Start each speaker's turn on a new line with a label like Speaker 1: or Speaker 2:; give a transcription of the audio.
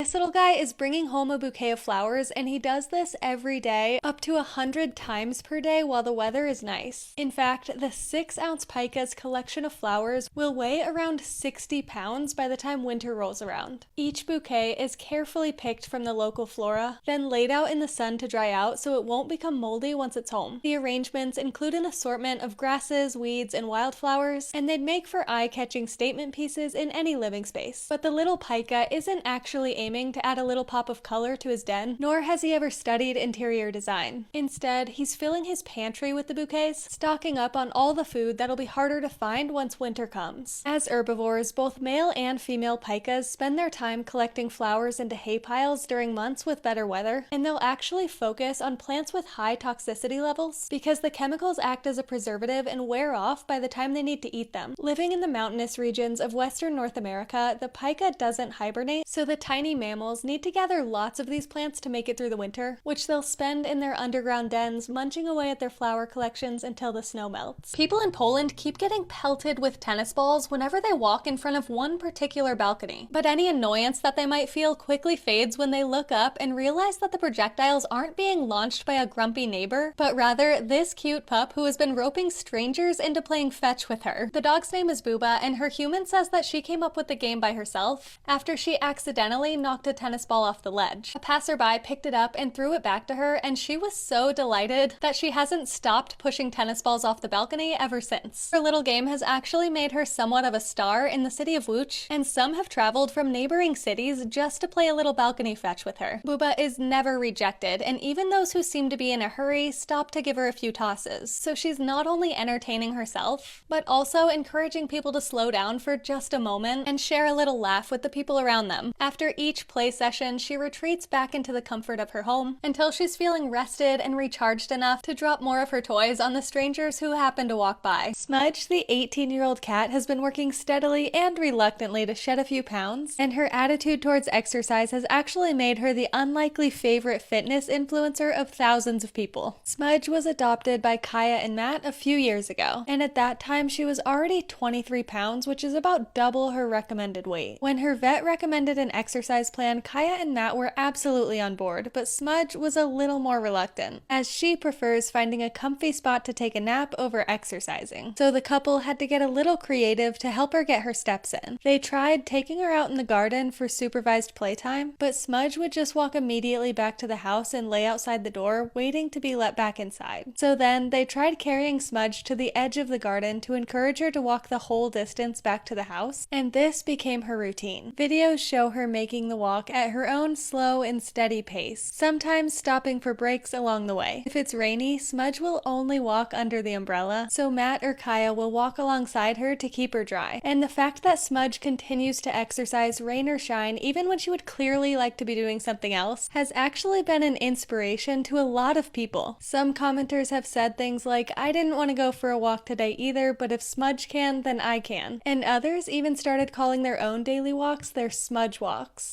Speaker 1: This little guy is bringing home a bouquet of flowers, and he does this every day, up to 100 times per day while the weather is nice. In fact, the 6-ounce Pika's collection of flowers will weigh around 60 pounds by the time winter rolls around. Each bouquet is carefully picked from the local flora, then laid out in the sun to dry out so it won't become moldy once it's home. The arrangements include an assortment of grasses, weeds, and wildflowers, and they'd make for eye-catching statement pieces in any living space. But the little Pika isn't actually aiming to add a little pop of color to his den, nor has he ever studied interior design. Instead, he's filling his pantry with the bouquets, stocking up on all the food that'll be harder to find once winter comes. As herbivores, both male and female Pikas spend their time collecting flowers into hay piles during months with better weather, and they'll actually focus on plants with high toxicity levels because the chemicals act as a preservative and wear off by the time they need to eat them. Living in the mountainous regions of western North America, the Pika doesn't hibernate, so the tiny mammals need to gather lots of these plants to make it through the winter, which they'll spend in their underground dens munching away at their flower collections until the snow melts. People in Poland keep getting pelted with tennis balls whenever they walk in front of one particular balcony, but any annoyance that they might feel quickly fades when they look up and realize that the projectiles aren't being launched by a grumpy neighbor, but rather this cute pup who has been roping strangers into playing fetch with her. The dog's name is Bubba, and her human says that she came up with the game by herself after she accidentally knocked a tennis ball off the ledge. A passerby picked it up and threw it back to her, and she was so delighted that she hasn't stopped pushing tennis balls off the balcony ever since. Her little game has actually made her somewhat of a star in the city of Łódź, and some have traveled from neighboring cities just to play a little balcony fetch with her. Bubba is never rejected, and even those who seem to be in a hurry stop to give her a few tosses. So she's not only entertaining herself, but also encouraging people to slow down for just a moment and share a little laugh with the people around them. After each play session, she retreats back into the comfort of her home until she's feeling rested and recharged enough to drop more of her toys on the strangers who happen to walk by. Smudge, the 18-year-old cat, has been working steadily and reluctantly to shed a few pounds, and her attitude towards exercise has actually made her the unlikely favorite fitness influencer of thousands of people. Smudge was adopted by Kaya and Matt a few years ago, and at that time she was already 23 pounds, which is about double her recommended weight. When her vet recommended an exercise plan, Kaya and Matt were absolutely on board, but Smudge was a little more reluctant, as she prefers finding a comfy spot to take a nap over exercising. So the couple had to get a little creative to help her get her steps in. They tried taking her out in the garden for supervised playtime, but Smudge would just walk immediately back to the house and lay outside the door, waiting to be let back inside. So then they tried carrying Smudge to the edge of the garden to encourage her to walk the whole distance back to the house, and this became her routine. Videos show her making the walk at her own slow and steady pace, sometimes stopping for breaks along the way. If it's rainy, Smudge will only walk under the umbrella, so Matt or Kaya will walk alongside her to keep her dry. And the fact that Smudge continues to exercise rain or shine, even when she would clearly like to be doing something else, has actually been an inspiration to a lot of people. Some commenters have said things like, "I didn't want to go for a walk today either, but if Smudge can, then I can." And others even started calling their own daily walks their Smudge walks.